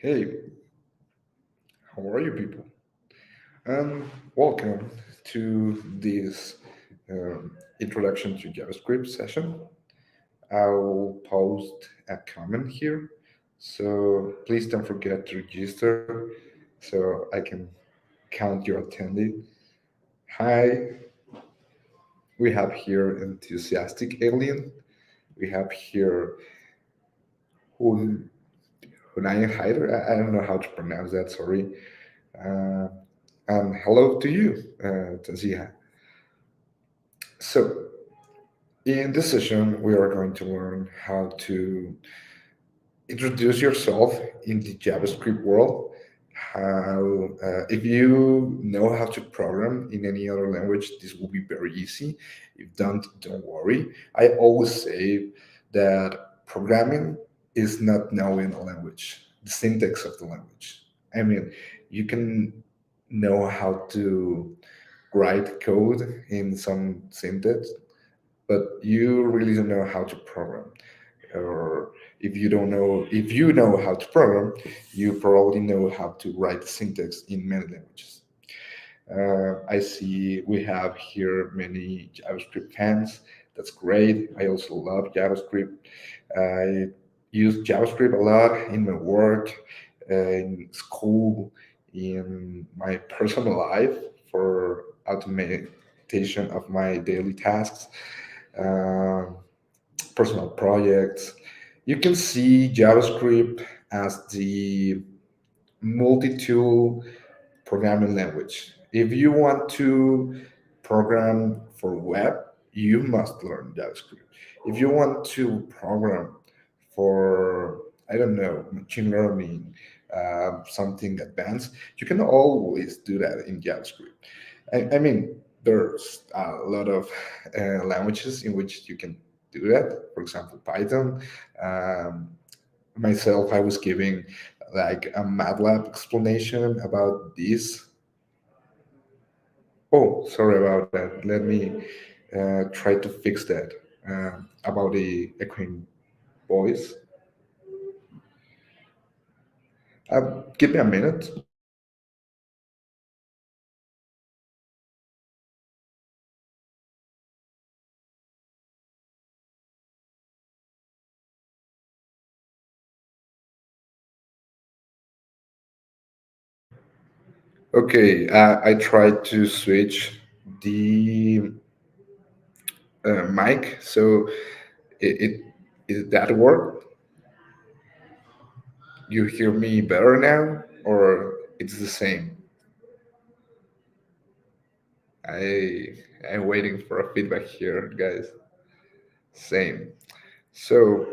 Hey, how are you people? And welcome to this introduction to JavaScript session. I'll post a comment here, so please don't forget to register so I can count your attendee. Hi, we have here enthusiastic alien. We have here Hun Hunayan Haider. I don't know how to pronounce that. Sorry. Uh, and hello to you, Tanzia. So, in this session, we are going to learn how to introduce yourself in the JavaScript world. How, if you know how to program in any other language, this will be very easy. If don't worry. I always say that programming is not knowing a language, the syntax of the language. I mean, you can know how to write code in some syntax, but you really don't know how to program. Or if you know how to program, you probably know how to write syntax in many languages. I see we have here many JavaScript fans. That's great. I also love JavaScript. I use JavaScript a lot in my work, in school, in my personal life for automation of my daily tasks. Um, Personal projects. You can see JavaScript as the multi-tool programming language. If you want to program for web, you must learn JavaScript. If you want to program for, I don't know, machine learning, something advanced, you can always do that in JavaScript. I mean, there's a lot of languages in which you can do that. For example, Python. Um, Myself, I was giving like a MATLAB explanation about this. Oh, sorry about that. Let me try to fix that about the echoing voice. Give me a minute. Okay, I tried to switch the mic, so it that work? You hear me better now, or it's the same? I I'm waiting for a feedback here, guys. Same. So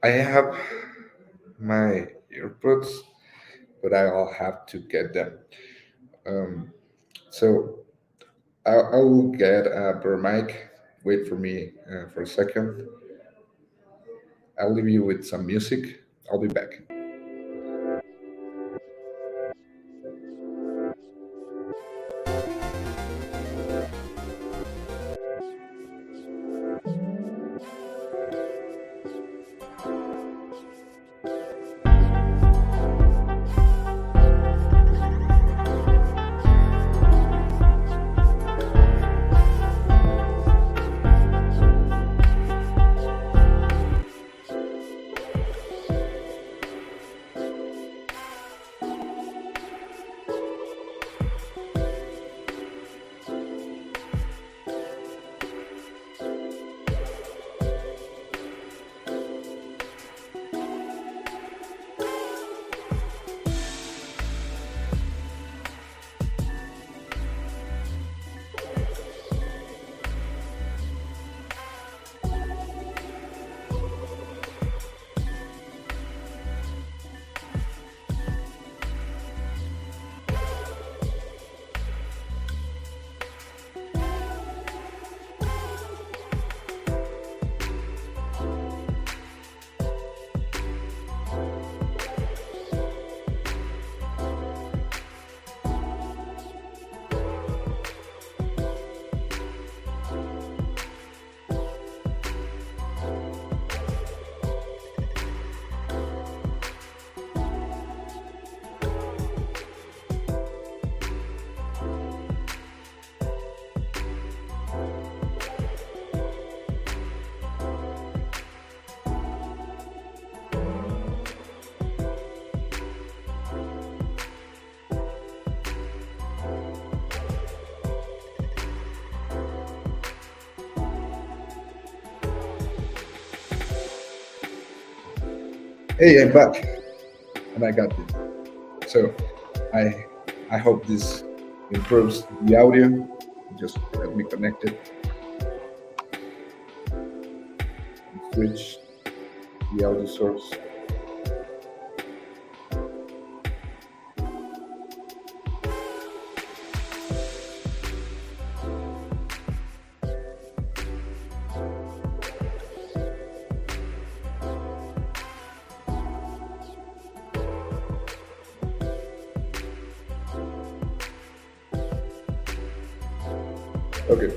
I have my earbuds, but I'll have to get them. Um, so I will get a better mic. Wait for me for a second. I'll leave you with some music. I'll be back. Hey, I'm back, and I got this. So I I hope this improves the audio. Just let me connect it and switch the audio source. Okay.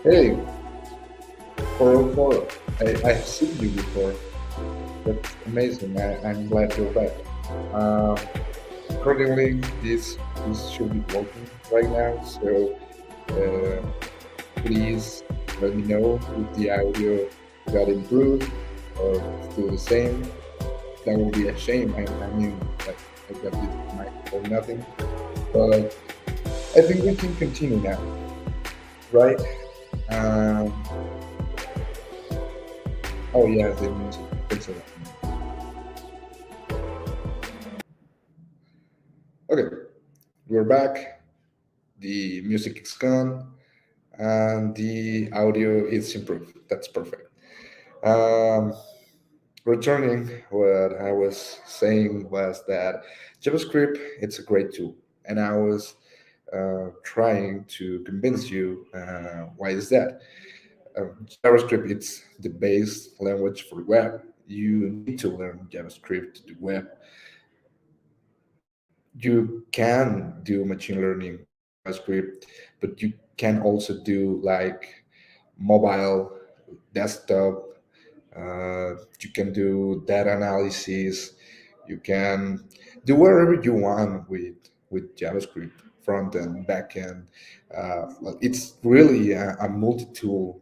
Hey, 404. I have seen you before. That's amazing. I'm glad you're back. Uh, Accordingly, this should be working right now. So uh, please let me know if the audio got improved or still the same. That would be a shame. I mean, like, I got this mic or nothing. But I think we can continue now, right? Um, oh yeah, the music. Excellent. Okay, we're back. The music is gone, and the audio is improved. That's perfect. Um, Returning, what I was saying was that JavaScript it's a great tool, and I was trying to convince you why is that. JavaScript it's the base language for web. You need to learn JavaScript to do web. You can do machine learning JavaScript, but you can also do like mobile, desktop. You can do data analysis. You can do whatever you want with JavaScript, front end, back end. Well, it's really a multi-tool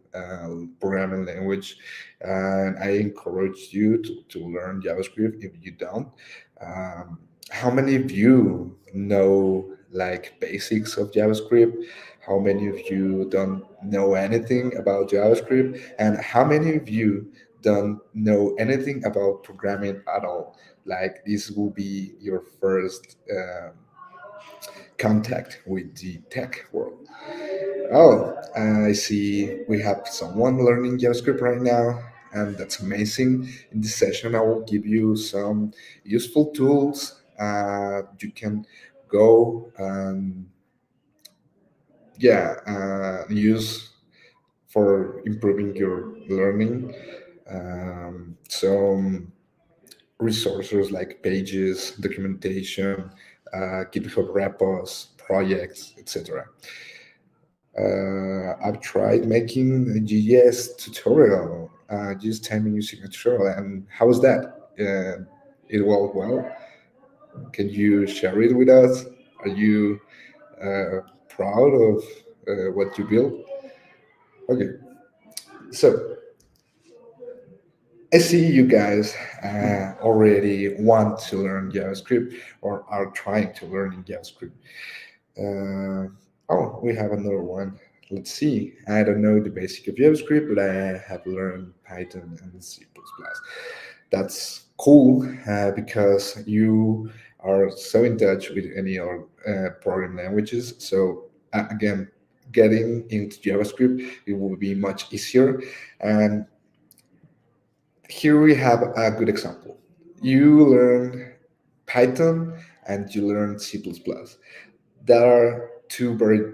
programming language, and I encourage you to learn JavaScript if you don't. Um, how many of you know like basics of JavaScript? How many of you don't know anything about JavaScript? And how many of you don't know anything about programming at all? Like this will be your first contact with the tech world. Oh, I see we have someone learning JavaScript right now, and that's amazing. In this session, I will give you some useful tools you can go and yeah use for improving your learning. Some resources like pages, documentation, GitHub repos, projects, etc. I've tried making a GS tutorial, just timing using a tutorial, and how was that? It went well. Can you share it with us? Are you proud of what you built? Okay, so I see you guys already want to learn JavaScript or are trying to learn in JavaScript. Oh, we have another one. Let's see. I don't know the basic of JavaScript, but I have learned Python and C++. That's cool because you are so in touch with any other programming languages. So again, getting into JavaScript it will be much easier. And here we have a good example. You learn Python and you learn C++. That are two very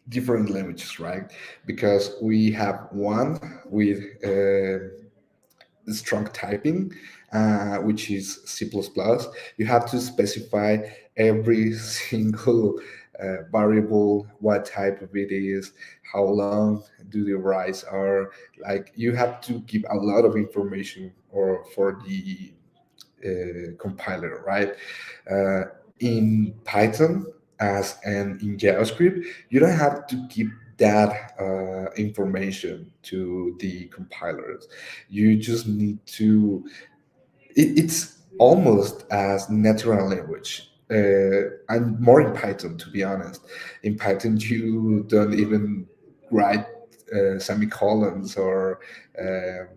different languages, right? Because we have one with strong typing, which is C++. You have to specify every single variable, what type of it is, how long do the writes are. Like you have to give a lot of information or for the compiler, right? Uh, in Python, as and in JavaScript, you don't have to give that information to the compilers. You just need to. It's almost as natural language. And more in Python, to be honest. In Python, you don't even write. semicolons or um,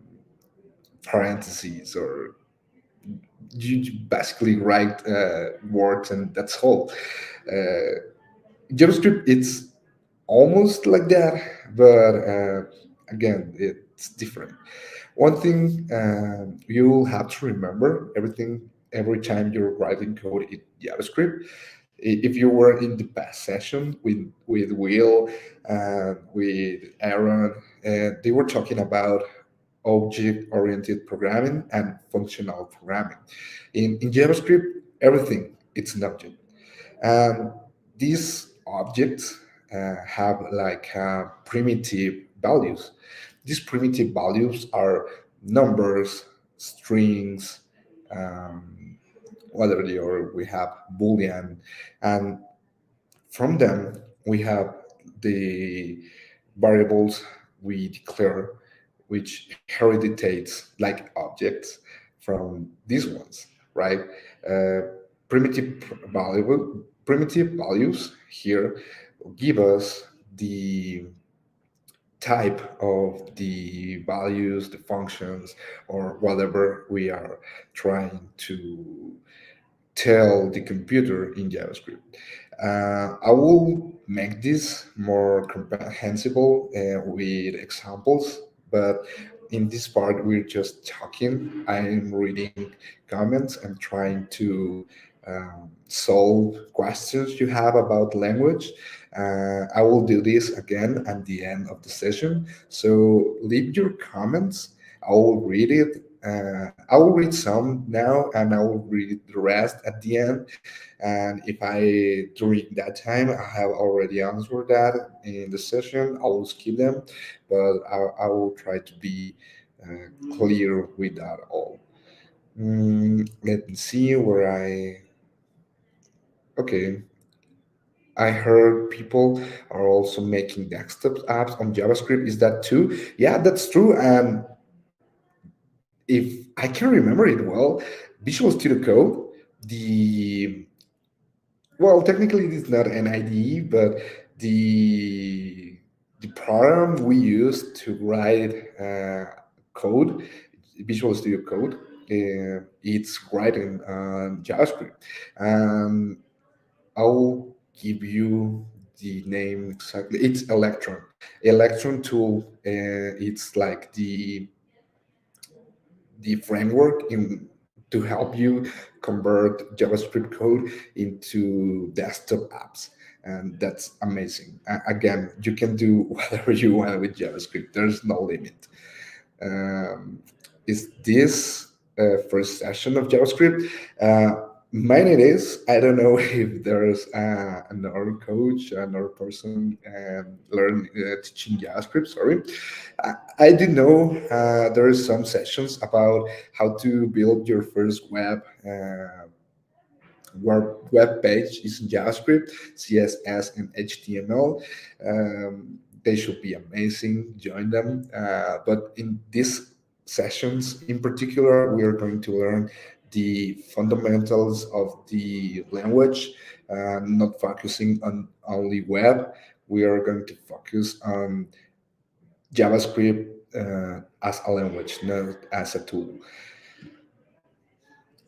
parentheses, or you basically write words and that's all. JavaScript, it's almost like that, but again, it's different. One thing you'll have to remember every time you're writing code in JavaScript. If you were in the past session with Will and with Aaron, they were talking about object-oriented programming and functional programming. In JavaScript, everything it's an object. And these objects have like primitive values. These primitive values are numbers, strings, um, whether they are, we have Boolean, and from them we have the variables we declare, which hereditate like objects from these ones, right? Uh, primitive values here give us the type of the values, the functions, or whatever we are trying to tell the computer in JavaScript. I will make this more comprehensible with examples, but in this part, we're just talking. I'm reading comments. I'm trying to solve questions you have about language. I will do this again at the end of the session. So leave your comments. I will read it. I will read some now, and I will read the rest at the end. And if I during that time I have already answered that in the session, I will skip them. But I will try to be clear with that all. Let me see where I. Okay, I heard people are also making desktop apps on JavaScript. Is that too? Yeah, that's true. And if I can remember it well, Visual Studio Code, the well, technically it's not an IDE, but the the program we use to write code, Visual Studio Code, it's written on JavaScript. Um, I'll give you the name exactly. It's ElectronTool. It's like the framework in to help you convert JavaScript code into desktop apps. And that's amazing. Again, you can do whatever you want with JavaScript. There's no limit. Um, is this first session of JavaScript? Mine it is. I don't know if there's another coach, another person learn teaching JavaScript. Sorry, I did know there is some sessions about how to build your first web page using JavaScript, CSS, and HTML. They should be amazing. Join them. But in these sessions, in particular, we are going to learn the fundamentals of the language, not focusing on only web. We are going to focus on JavaScript as a language, not as a tool.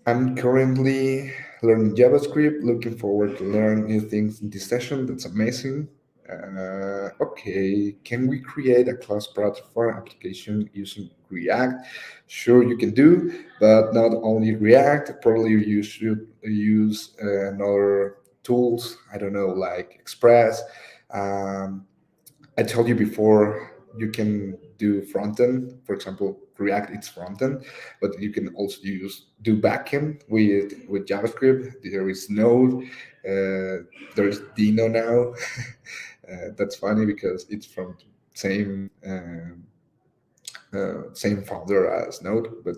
I'm currently learning JavaScript, looking forward to learn new things in this session. That's amazing. Okay, can we create a cross-platform application using React? Sure, you can do, but not only React. Probably you should use another tools. I don't know, like Express. Um, I told you before you can do front end. For example, React it's front end, but you can also do backend with JavaScript. There is Node. There is Dino now. That's funny because it's from same founder as Node, but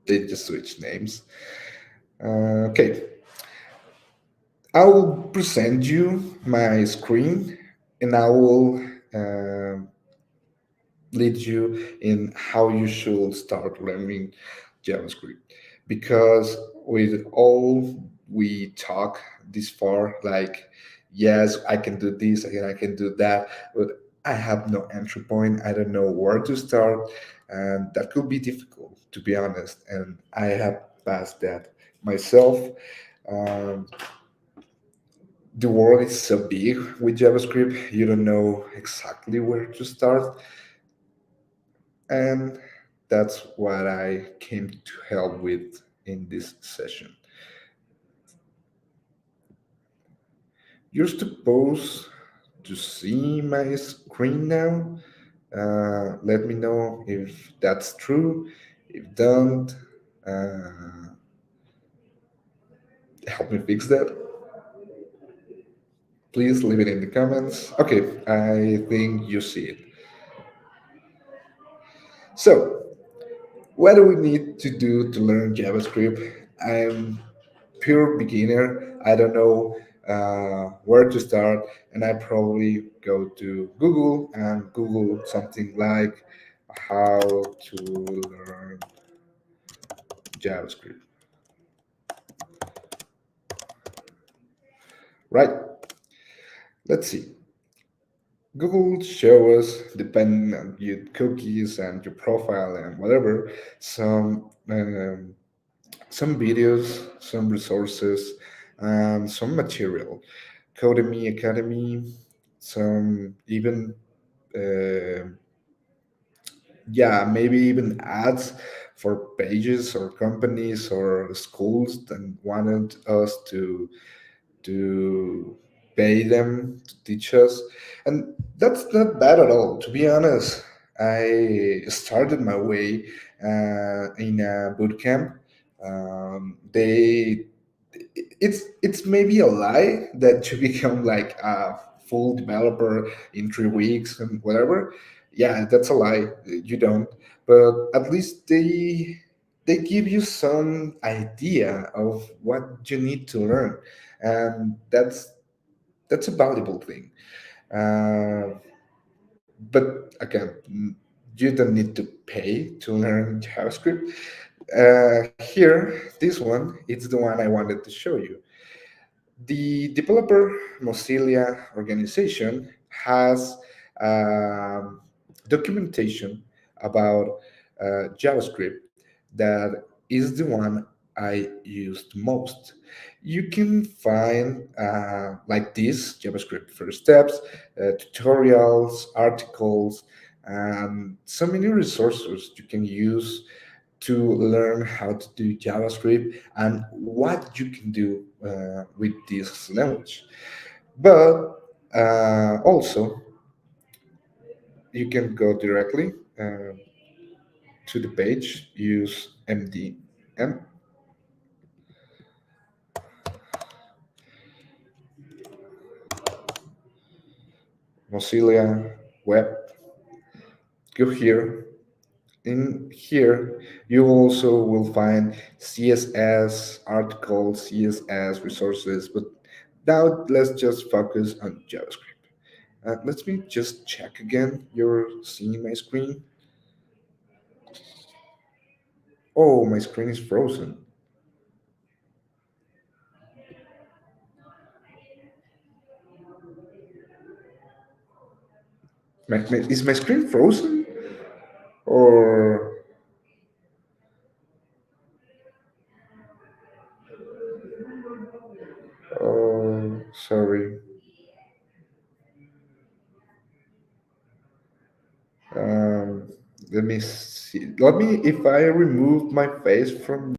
they just switched names. Okay, I will present you my screen, and I will. um lead you in how you should start learning JavaScript. Because with all we talk this far, like, yes, I can do this and I can do that, but I have no entry point. I don't know where to start, and that could be difficult, to be honest. And I have passed that myself. Um, the world is so big with JavaScript, you don't know exactly where to start, and that's what I came to help with in this session. You're supposed to see my screen now. Let me know if that's true. If don't, uh, help me fix that. Please leave it in the comments. Okay, I think you see it. So, what do we need to do to learn JavaScript? I'm pure beginner. I don't know where to start, and I probably go to Google and Google something like how to learn JavaScript. Right? Let's see. Google show us, depending on your cookies and your profile and whatever, some videos, some resources, and some material. Codemy Academy, some even uh, yeah, maybe even ads for pages or companies or schools that wanted us to pay them to teach us, and that's not bad at all, to be honest. I started my way in a boot camp. They it's maybe a lie that you become like a full developer in 3 weeks and whatever. Yeah, that's a lie. You don't. But at least they give you some idea of what you need to learn, and that's a valuable thing. Uh, but again, you don't need to pay to learn JavaScript. Here, this one, it's the one I wanted to show you. The developer Mozilla organization has um, documentation about JavaScript that is the one I used most. You can find like this JavaScript first steps, tutorials, articles, and so many resources you can use to learn how to do JavaScript and what you can do with this language. But also, you can go directly to the page, use MDM, Mozilla Web. Go here. In here, you also will find CSS articles, CSS resources, but now let's just focus on JavaScript. Let me just check again. You're seeing my screen? Oh, my screen is frozen. Is my screen frozen? Or, oh, sorry. Um, Let me see. Let me, if I remove my face from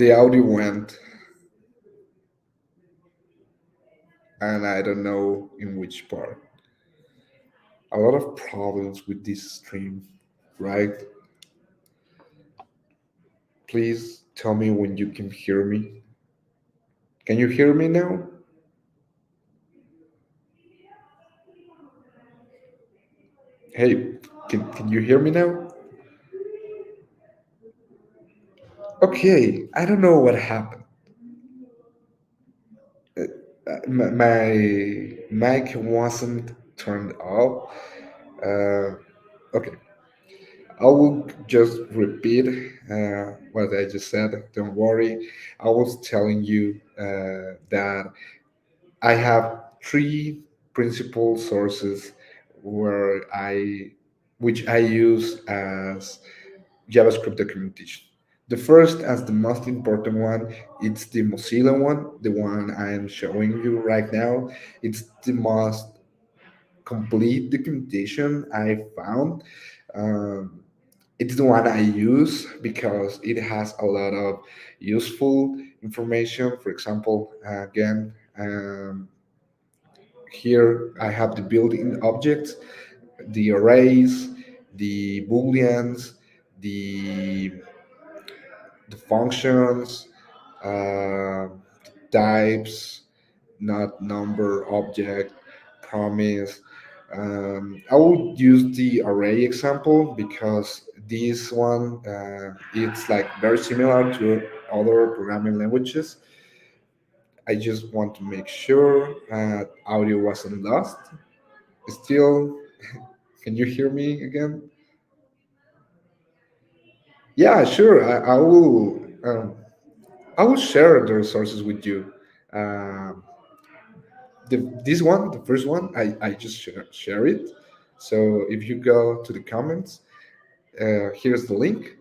The audio went, and I don't know in which part. A lot of problems with this stream, right? Please tell me when you can hear me. Can you hear me now? Hey, can you hear me now? Okay, I don't know what happened. My mic wasn't turned off. Uh, okay, I will just repeat what I just said. Don't worry. I was telling you that I have three principal sources where which I use as JavaScript documentation. The first, as the most important one, it's the Mozilla one, the one I am showing you right now. It's the most complete documentation I found. Um, it's the one I use because it has a lot of useful information. For example, again, here I have the built-in objects, the arrays, the booleans, the the functions, uh, types, not number, object, promise. I will use the array example because this one it's like very similar to other programming languages. I just want to make sure audio wasn't lost. Still, can you hear me again? Yeah, sure. I will. I will share the resources with you. Um, this one, the first one, I just share it. So if you go to the comments, here's the link,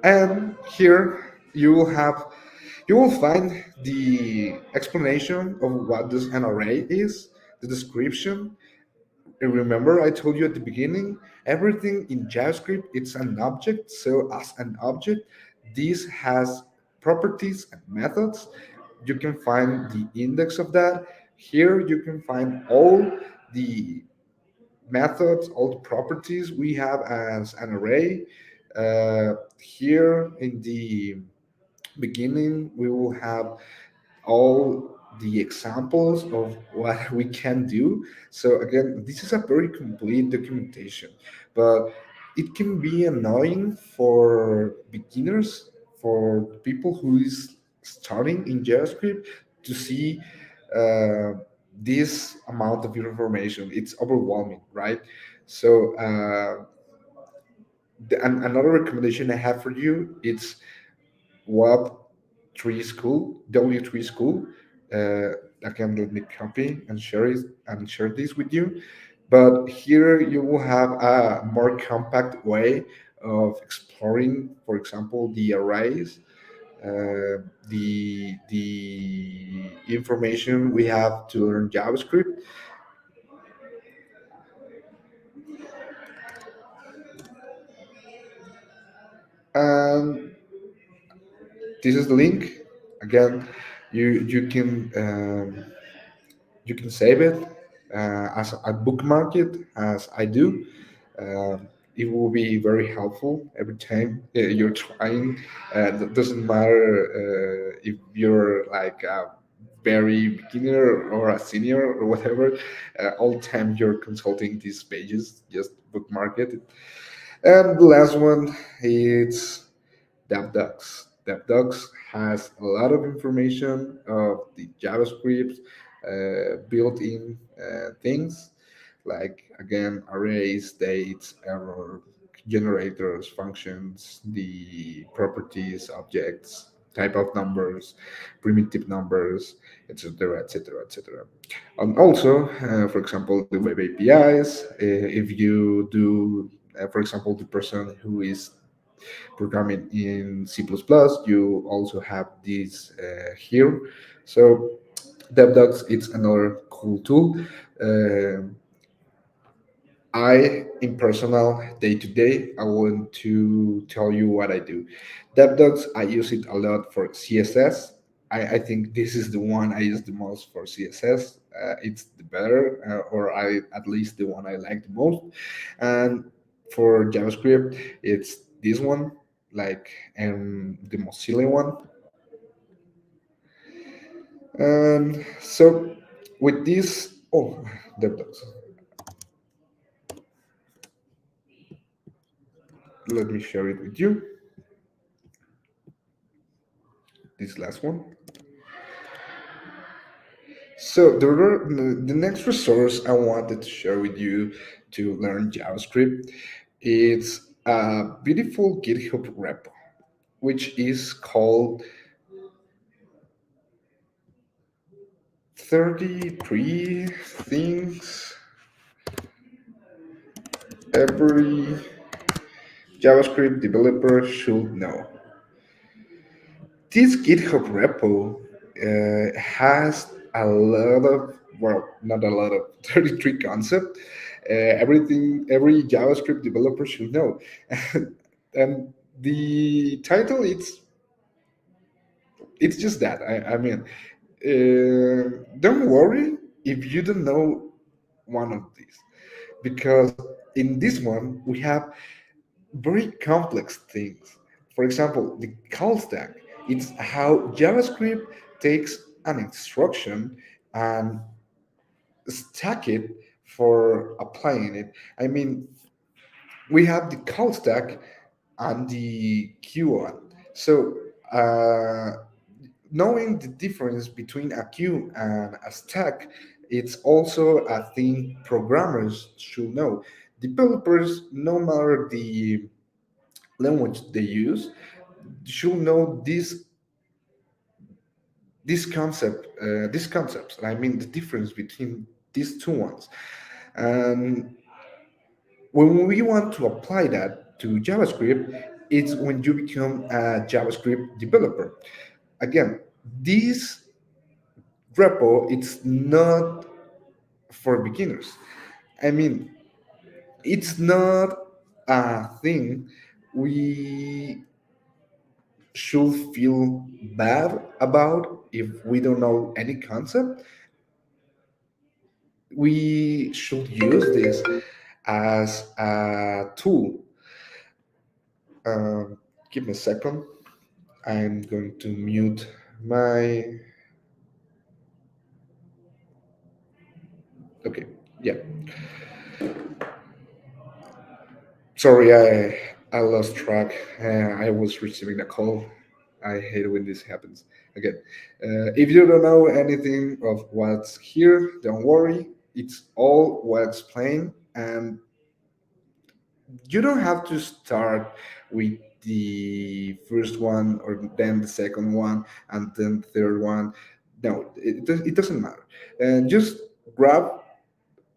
and here you will find the explanation of what this an array is, the description. And remember, I told you at the beginning, everything in JavaScript it's an object. So as an object, this has properties and methods. You can find the index of that. Here you can find all the methods, all the properties we have as an array. Here in the beginning, we will have all the examples of what we can do. So again, this is a very complete documentation, but it can be annoying for beginners, for people who is starting in JavaScript to see uh, this amount of information. It's overwhelming, right? So another recommendation I have for you it's Web Tree School, W3 School. Uh, Again, let me copy and share this with you. But here you will have a more compact way of exploring, for example, the arrays, the information we have to learn JavaScript. And this is the link. Again, you can you can save it as a bookmark it as I do. It will be very helpful every time you're trying. It doesn't matter if you're like a very beginner or a senior or whatever. All the time you're consulting these pages, just bookmark it. And the last one is Devdocs. Devdocs has a lot of information of the JavaScript built-in things, like again arrays, dates, error generators, functions, the properties, objects, type of numbers, primitive numbers, etc., etc., etc. And also, for example, the web APIs. If you do, for example, the person who is programming in C++. You also have this here. So Devdocs it's another cool tool. Uh, in personal, day to day, I want to tell you what I do. Devdocs, I use it a lot for CSS. I think this is the one I use the most for CSS. It's the better, or at least the one I like the most. And for JavaScript, it's this one, like the Mozilla one. And so with this, oh, Devdocs. Let me share it with you. This last one. So the next resource I wanted to share with you to learn JavaScript is a beautiful GitHub repo, which is called 33 things every JavaScript developer should know. This GitHub repo has a lot of, well, not a lot of, 33 concepts. Every JavaScript developer should know. And the title, it's just that. I mean, don't worry if you don't know one of these, because in this one we have very complex things. For example, the call stack. It's how JavaScript takes an instruction and stack it for applying it. I mean, we have the call stack and the queue on. So, knowing the difference between a queue and a stack, it's also a thing programmers should know. Developers, no matter the language they use, should know these concepts. I mean, the difference between these two ones. And when we want to apply that to JavaScript, it's when you become a JavaScript developer. Again, this repo, it's not for beginners. I mean, it's not a thing we should feel bad about if we don't know any concept. We should use this as a tool. Um, Give me a second. I'm going to mute my. Okay, yeah. Sorry, I lost track. I was receiving a call. I hate when this happens. Again, if you don't know anything of what's here, don't worry. It's all what's plain, and you don't have to start with the first one or then the second one and then the third one. No, it doesn't matter. And just grab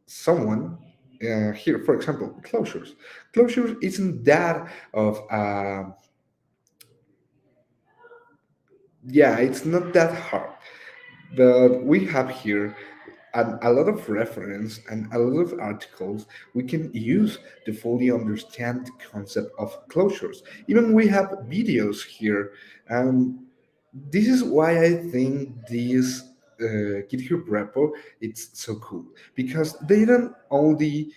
someone here, for example, closures. Closures isn't that of yeah, it's not that hard. But we have here a lot of reference and a lot of articles we can use to fully understand the concept of closures. Even we have videos here. This is why I think this GitHub repo it's so cool, because they don't only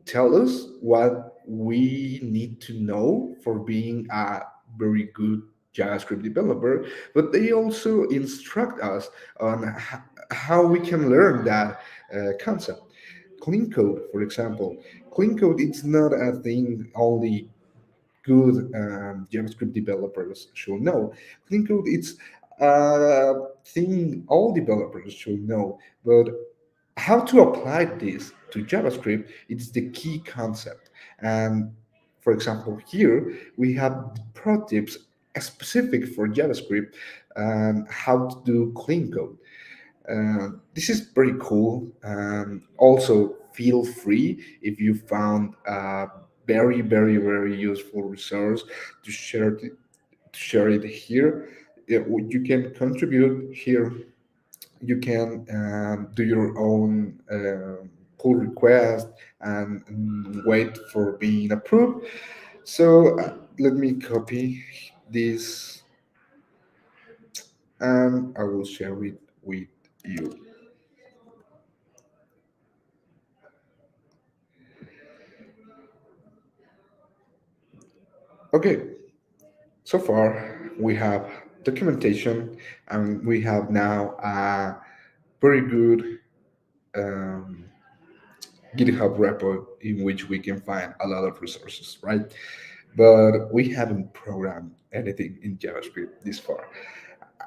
tell us what we need to know for being a very good JavaScript developer, but they also instruct us on how we can learn that concept. Clean code, for example. Clean code, it's not a thing only good JavaScript developers should know. Clean code, it's a thing all developers should know, but how to apply this to JavaScript, it's the key concept. And for example, here we have the pro tips specific for JavaScript and how to do clean code. This is pretty cool. Also, feel free if you found a very, very, very useful resource to share it here. You can contribute here. You can do your own. pull request and wait for being approved. So let me copy this and I will share it with you. Okay, so far we have documentation and we have now a very good um, GitHub repo in which we can find a lot of resources, right? But we haven't programmed anything in JavaScript this far.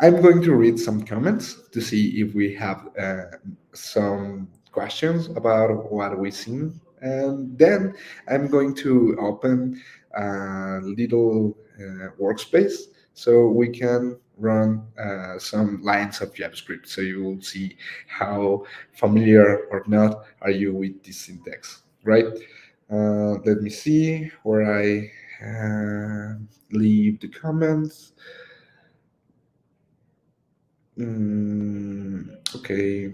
I'm going to read some comments to see if we have some questions about what we've seen. And then I'm going to open a little workspace so we can run some lines of JavaScript so you will see how familiar or not are you with this syntax, right? Let me see where I leave the comments. Okay,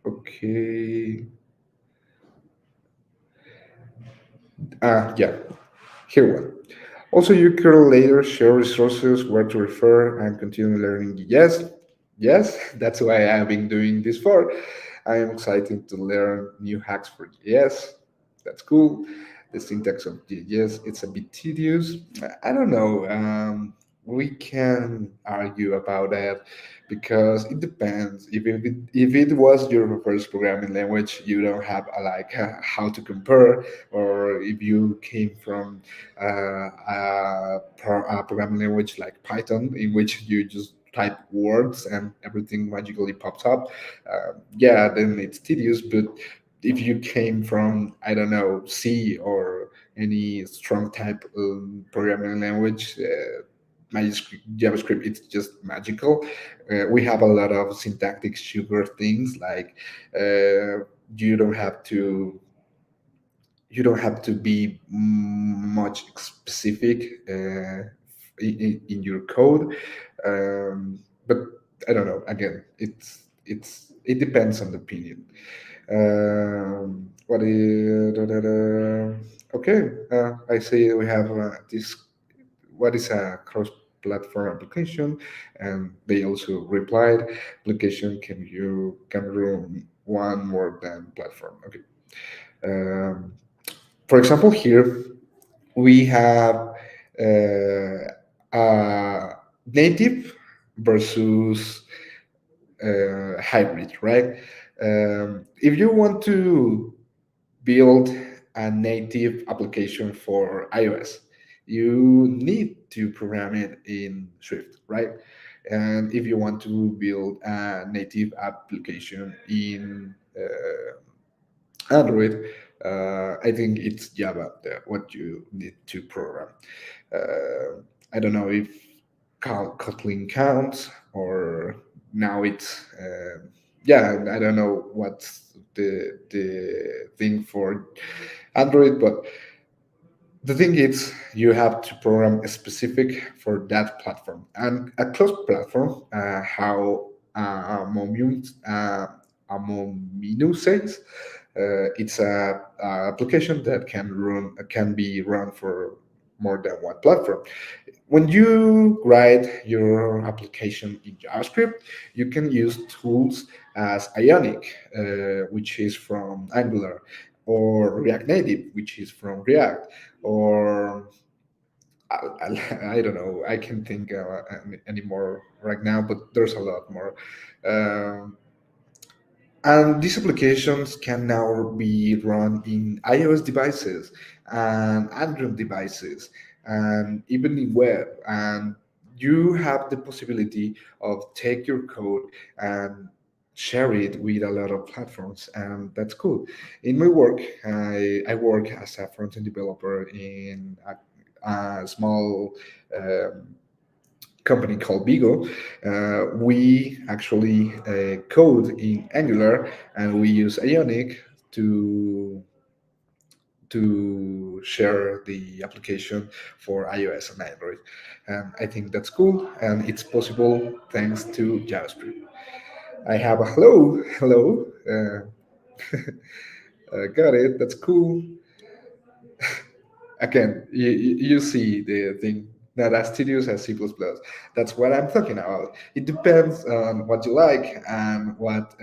okay. Yeah, here one. Also, you can later share resources, where to refer, and continue learning. Yes, yes, that's why I've been doing this for. I am excited to learn new hacks for JS. That's cool. The syntax of JS, it's a bit tedious. I don't know. We can argue about that because it depends. If it was your first programming language, you don't have how to compare, or if you came from a programming language like Python, in which you just type words and everything magically pops up. Yeah, then it's tedious. But if you came from, I don't know, C or any strong type programming language, JavaScript, it's just magical. We have a lot of syntactic sugar things like you don't have to be much specific in your code, but I don't know. Again, it depends on the opinion. What is okay? I see we have this. What is a cross-platform application? And they also replied, application can run one more than platform. Okay. Um, for example, here we have native versus hybrid, right? If you want to build a native application for iOS, you need to program it in Swift, right? And if you want to build a native application in Android, I think it's Java what you need to program. I don't know if Kotlin counts or now it's yeah. I don't know what's the thing for Android, but the thing is you have to program specific for that platform and a closed platform. How Mominu says, it's a application that can be run for more than one platform. When you write your application in JavaScript, you can use tools as Ionic, which is from Angular, or React Native, which is from React, or I don't know. I can't think anymore right now, but there's a lot more. Um, and these applications can now be run in iOS devices and Android devices and even in web. And you have the possibility of take your code and share it with a lot of platforms. And that's cool. In my work, I work as a front-end developer in a small company called Vigo. We actually code in Angular, and we use Ionic to share the application for iOS and Android. And I think that's cool, and it's possible thanks to JavaScript. I have a hello. Got it. That's cool. Again, you see the thing not as tedious as C++. That's what I'm talking about. It depends on what you like and what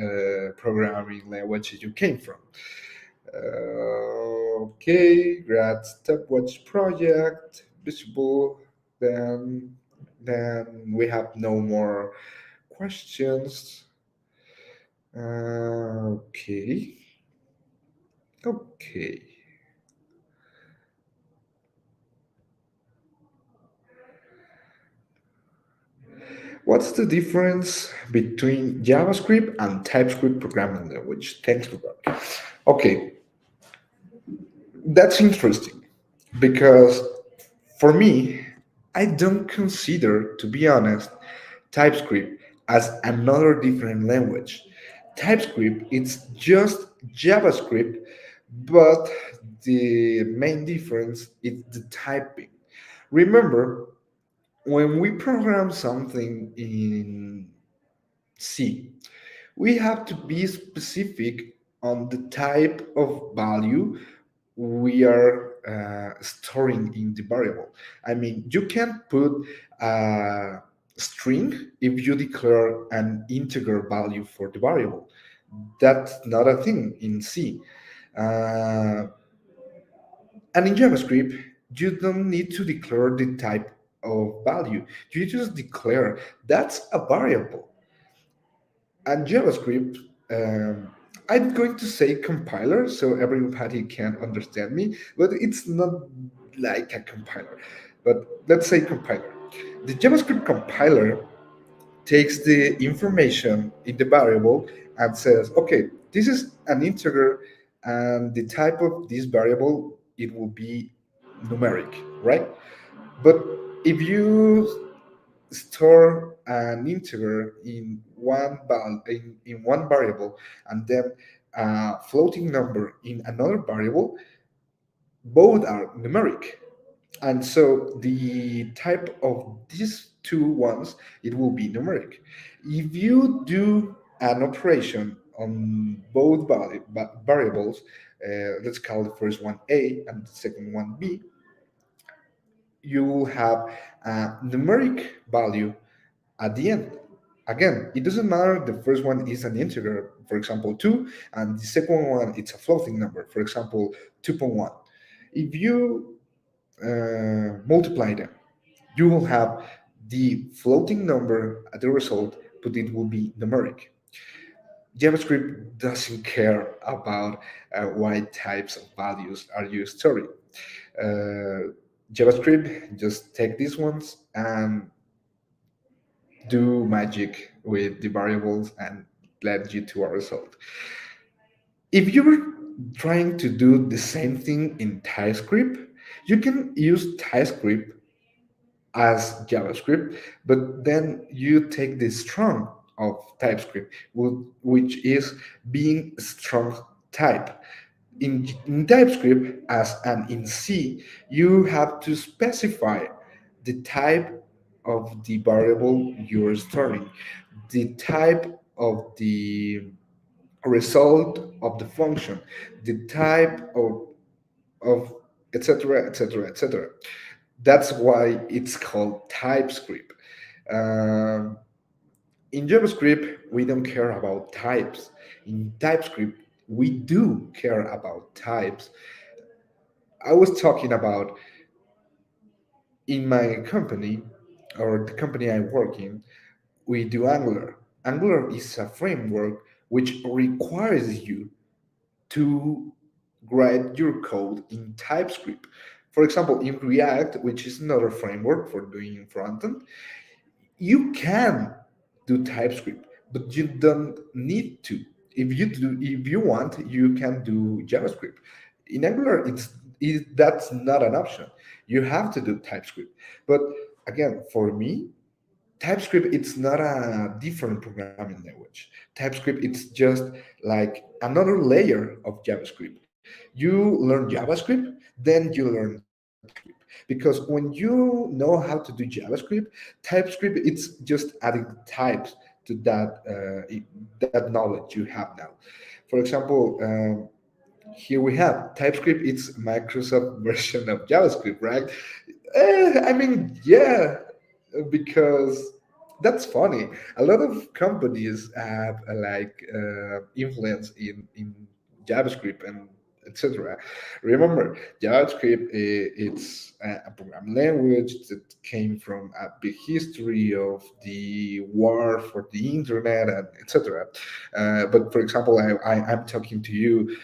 programming language you came from. Okay, grad stopwatch project, visible. Then, then we have no more questions. Okay, okay. What's the difference between JavaScript and TypeScript programming language? Thanks for that. Okay, that's interesting because for me, I don't consider, to be honest, TypeScript as another different language. TypeScript it's just JavaScript, but the main difference is the typing. Remember, when we program something in C, we have to be specific on the type of value we are storing in the variable. I mean, you can put a string if you declare an integer value for the variable. That's not a thing in C. Uh, and in JavaScript, you don't need to declare the type of value. You just declare that's a variable. And JavaScript, I'm going to say compiler so everybody can understand me, but it's not like a compiler. But let's say compiler. The JavaScript compiler takes the information in the variable and says, okay, this is an integer, and the type of this variable it will be numeric, right? But if you store an integer in in one variable and then a floating number in another variable, both are numeric. And so the type of these two ones, it will be numeric. If you do an operation on both variables, let's call the first one A and the second one B, you will have a numeric value at the end. Again, it doesn't matter the first one is an integer, for example, 2, and the second one it's a floating number, for example, 2.1. If you multiply them, you will have the floating number at the result, but it will be numeric. JavaScript doesn't care about what types of values are you storing. Uh, JavaScript just take these ones and do magic with the variables and led you to a result. If you're trying to do the same thing in TypeScript, you can use TypeScript as JavaScript, but then you take the strong of TypeScript, which is being strong type. In TypeScript, as and in C, you have to specify the type of the variable you're storing, the type of the result of the function, the type of etc., etc., etc. That's why it's called TypeScript. Um, in JavaScript, we don't care about types. In TypeScript, we do care about types. I was talking about in my company or the company I work in, we do Angular. Angular is a framework which requires you to write your code in TypeScript. For example, in React, which is another framework for doing frontend, you can do TypeScript, but you don't need to. If you want, you can do JavaScript. In Angular, that's not an option. You have to do TypeScript. But again, for me, TypeScript it's not a different programming language. TypeScript it's just like another layer of JavaScript. You learn JavaScript, then you learn TypeScript. Because when you know how to do JavaScript, TypeScript it's just adding types to that knowledge you have now. For example, here we have TypeScript. It's Microsoft version of JavaScript, right? I mean, yeah, because that's funny. A lot of companies have influence in JavaScript and etc. Remember, JavaScript it's a programming language that came from a big history of the war for the internet and etc. But for example, I'm talking to you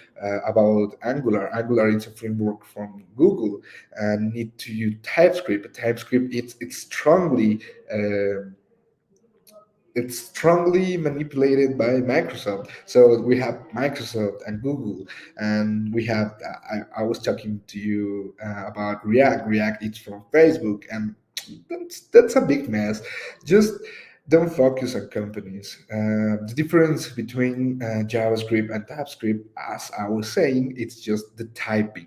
about Angular. Angular is a framework from Google and need to use TypeScript. TypeScript uh, it's strongly manipulated by Microsoft. So we have Microsoft and Google, and we have. I was talking to you about React. React is from Facebook, and that's a big mess. Just don't focus on companies. The difference between JavaScript and TypeScript, as I was saying, it's just the typing.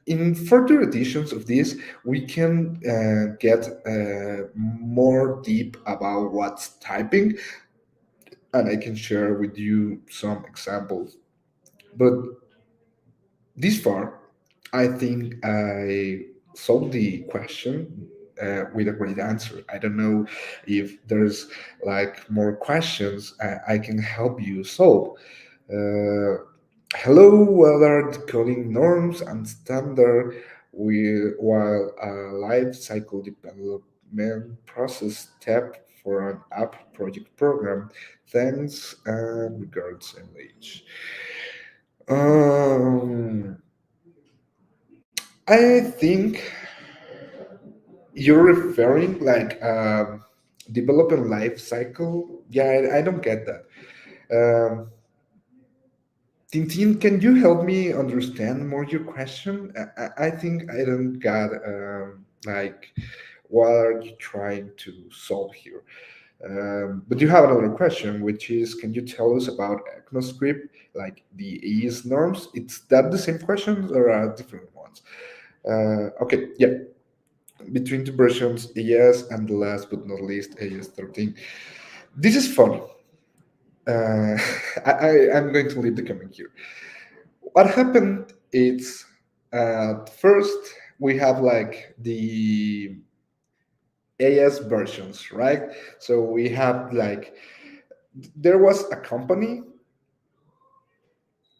In further editions of this, we can get more deep about what's typing, and I can share with you some examples. But this far, I think I solved the question with a great answer. I don't know if there's like more questions I can help you solve. Uh, Hello, what are the coding norms and standard while a life cycle development process step for an app project program? Thanks and regards, MH. Um, I think you're referring development life cycle. Yeah, I don't get that. Um, Tintin, can you help me understand more your question? I think I don't got what are you trying to solve here? But you have another question, which is, can you tell us about ECMAScript, like the AES norms? It's that the same questions or are different ones? Okay, yeah, between two versions, AES and the last but not least, AES 13. This is funny. Uh, I'm going to leave the comment here. What happened is first we have like the AS versions, right? So we have like there was a company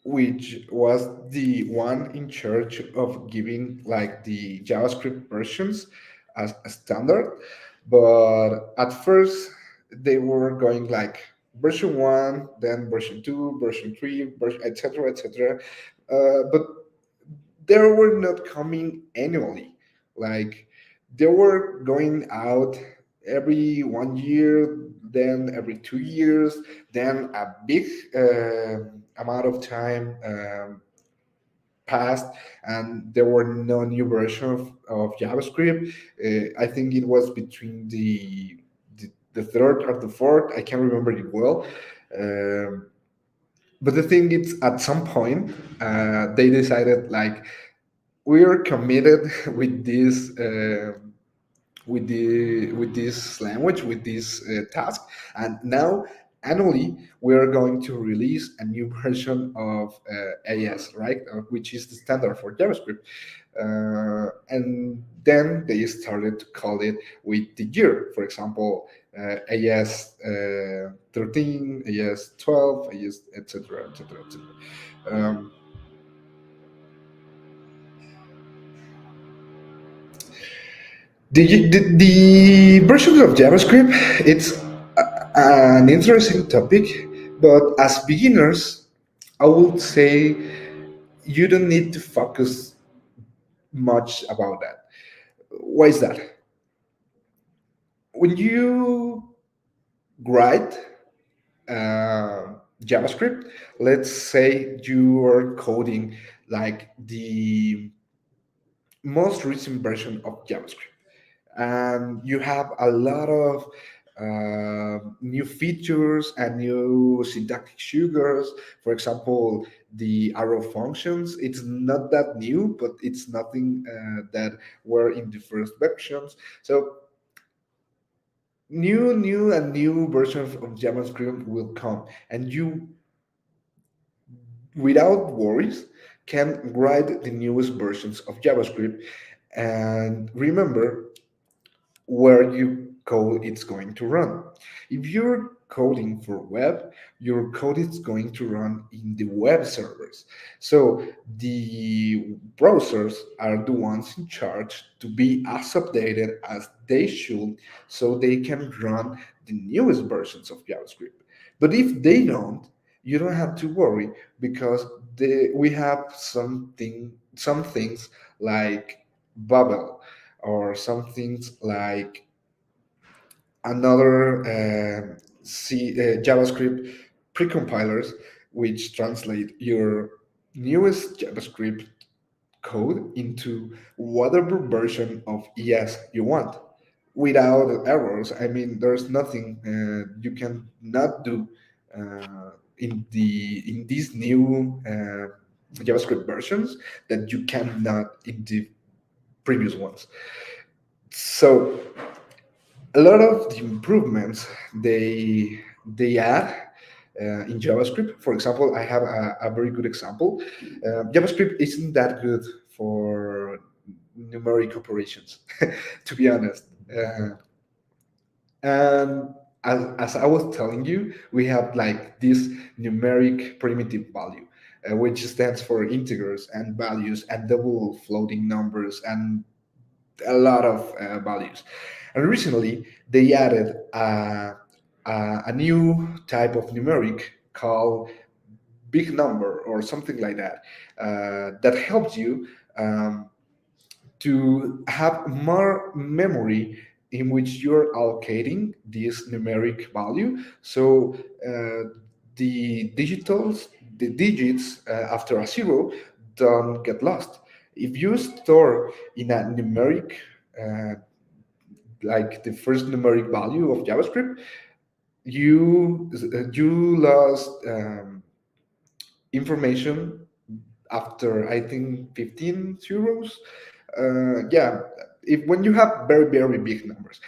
which was the one in charge of giving like the JavaScript versions as a standard. But at first, they were going like version one, then version two, version three, version, etc., etc. But they were not coming annually. Like they were going out every 1 year, then every 2 years, then a big amount of time passed, and there were no new version of JavaScript. I think it was between the third or the fourth. I can't remember it well. Um, but the thing is, at some point, they decided like we are committed with this with this language, with this task, and now annually we are going to release a new version of AES, right, which is the standard for JavaScript. And then they started to call it with the year, for example, AES 13, AES 12, AES, etc., etc., etc. The versions of JavaScript, it's an interesting topic, but as beginners, I would say you don't need to focus much about that. Why is that? When you write JavaScript, let's say you are coding like the most recent version of JavaScript, and you have a lot of new features and new syntactic sugars. For example, the arrow functions. It's not that new, but it's nothing that were in the first versions. So new and new versions of JavaScript will come, and you without worries, can write the newest versions of JavaScript and remember where your code is going to run. If you're coding for web, your code is going to run in the web servers. So the browsers are the ones in charge to be as updated as they should so they can run the newest versions of JavaScript. But if they don't, you don't have to worry because we have some things like Bubble or some things like another JavaScript precompilers, which translate your newest JavaScript code into whatever version of ES you want without errors. I mean, there's nothing you can not do in these new JavaScript versions that you cannot in the previous ones. So a lot of the improvements they add in JavaScript. For example, I have a very good example. JavaScript isn't that good for numeric operations, to be honest. And as I was telling you, we have like this numeric primitive value, which stands for integers and values and double floating numbers and a lot of values. And recently, they added a new type of numeric called big number or something like that, that helps you um, to have more memory in which you're allocating this numeric value. So the digitals, the digits after a zero don't get lost. If you store in a numeric, uh, like the first numeric value of JavaScript, you lost information after I think 15 zeros. Yeah, if when you have very big numbers,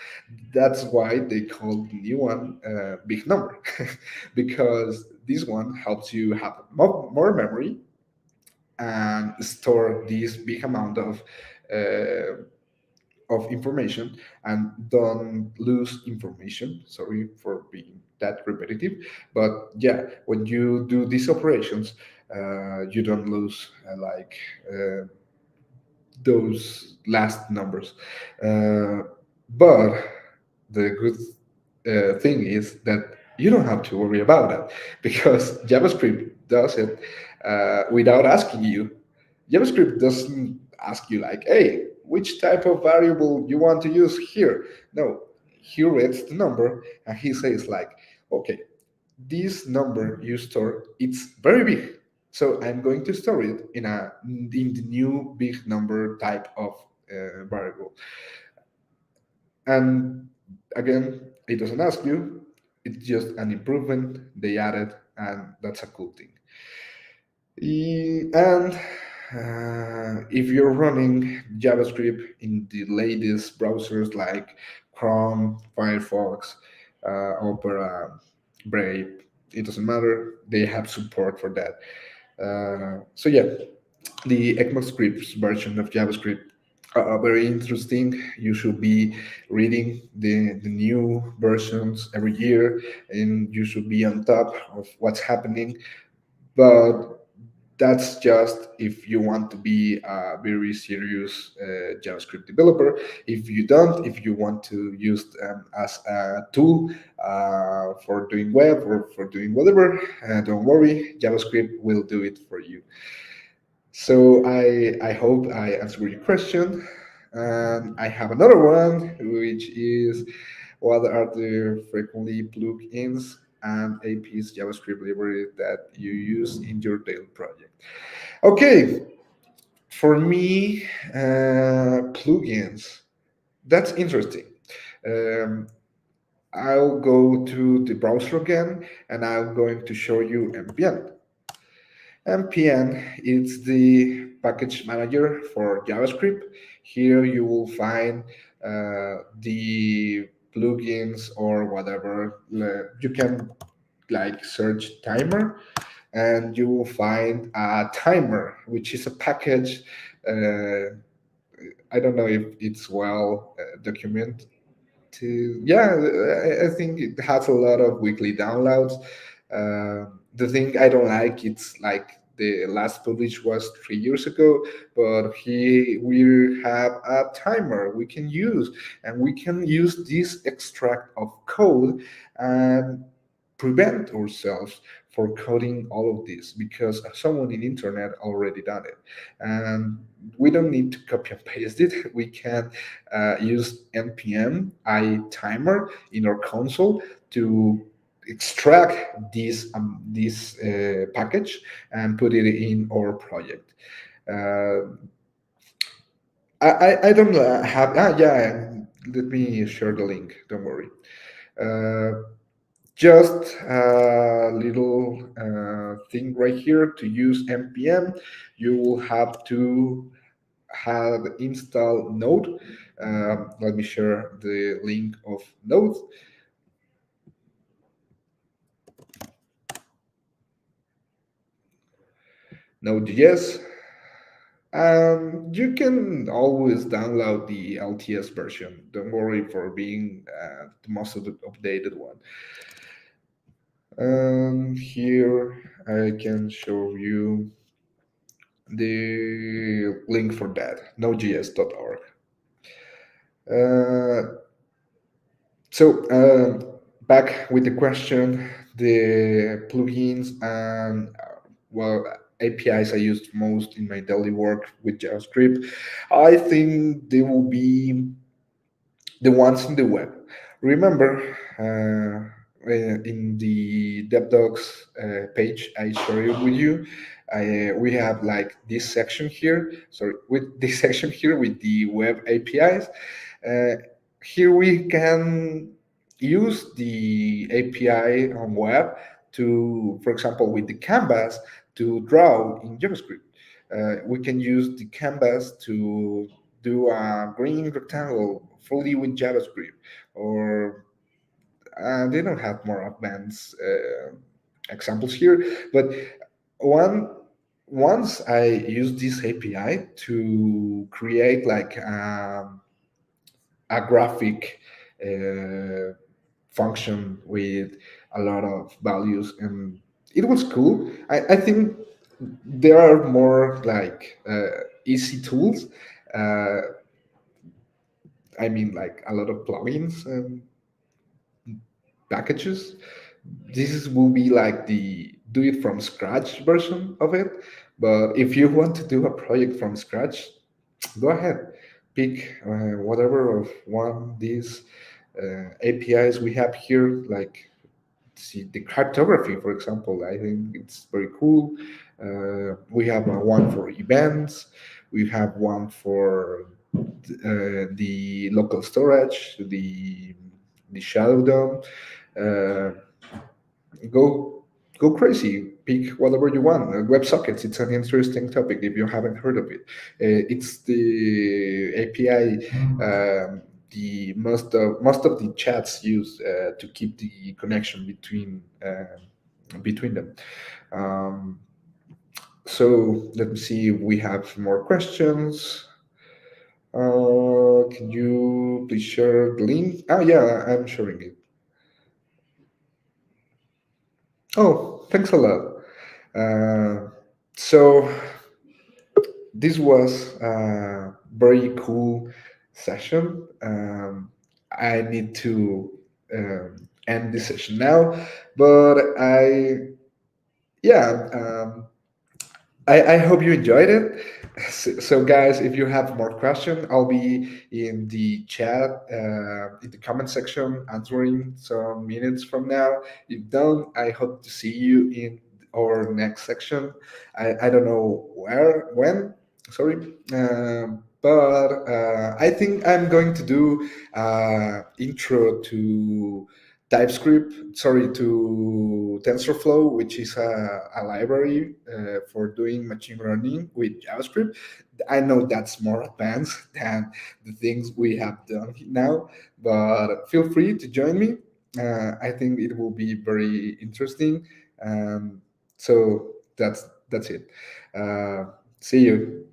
that's why they call the new one big number, because this one helps you have more memory and store this big amount uh, of information and don't lose information. Sorry for being that repetitive, but yeah, when you do these operations, you don't lose those last numbers. Uh, but the good thing is that you don't have to worry about that because JavaScript does it without asking you. JavaScript doesn't ask you like, "Hey, which type of variable you want to use here?" No, he reads the number and he says like, "Okay, this number you store it's very big, so I'm going to store it in the new big number type of variable." And again, it doesn't ask you, it's just an improvement they added, and that's a cool thing. And if you're running JavaScript in the latest browsers like Chrome, Firefox, Opera, Brave, it doesn't matter. They have support for that. So yeah, the ECMAScript version of JavaScript are very interesting. You should be reading the new versions every year, and you should be on top of what's happening. But that's just if you want to be a very serious JavaScript developer. If you don't, if you want to use them as a tool for doing web or for doing whatever, don't worry, JavaScript will do it for you. So I hope I answered your question. And I have another one, which is what are the frequently plugins and APIs JavaScript library that you use in your daily project? Okay, for me, plugins. That's interesting. Um, I'll go to the browser again, and I'm going to show you npm. npm is the package manager for JavaScript. Here you will find the plugins or whatever. You can like search timer and you will find a timer, which is a package. Uh, I don't know if it's well documented. Yeah, I think it has a lot of weekly downloads. The thing I don't like, it's like the last publish was 3 years ago, but here we have a timer we can use, and we can use this extract of code and prevent ourselves for coding all of this because someone in internet already done it, and we don't need to copy and paste it. We can use npm I timer in our console to extract this package and put it in our project. Uh, I don't have yeah. Let me share the link. Don't worry. Uh, just a little thing right here to use npm. You will have to have install Node. Let me share the link of Node. Node.js. You can always download the LTS version. Don't worry for being the most updated one. Here I can show you the link for that, nodejs.org. Uh, Back with the question, the plugins and well APIs I use most in my daily work with JavaScript, I think they will be the ones in the web. Remember, in the Devdocs page I shared with you, we have like this section here. Sorry, with this section here with the web APIs. Uh, Here we can use the API on web to, for example, with the canvas to draw in JavaScript. We can use the canvas to do a green rectangle fully with JavaScript, or they don't have more advanced examples here, but one once I use this API to create like a graphic uh, function with a lot of values, and it was cool. I think there are more like easy tools. uh, I mean, like a lot of plugins and packages. Will be like the do it from scratch version of it. But if you want to do a project from scratch, go ahead, pick whatever of one these APIs we have here, like see the cryptography, for example. I think it's very cool. We have one for events. We have one for the local storage, the shadow dom. Uh, go go crazy. Pick whatever you want. WebSockets. It's an interesting topic if you haven't heard of it. It's the API. The most of the chats use to keep the connection between them. Um, so let me see if we have more questions. Can you please share the link? Ah, yeah, I'm sharing it. Oh, thanks a lot. Uh, so this was a very cool session. I need to end this session now, but yeah, I hope you enjoyed it. So, guys, if you have more questions, I'll be in the chat, in the comment section, answering some minutes from now. If don't, I hope to see you in our next section. I don't know where, when, sorry, but I think I'm going to do intro to TypeScript, sorry, to TensorFlow, which is a library for doing machine learning with JavaScript. I know that's more advanced than the things we have done now, but feel free to join me. I think it will be very interesting. Um, So that's it. See you.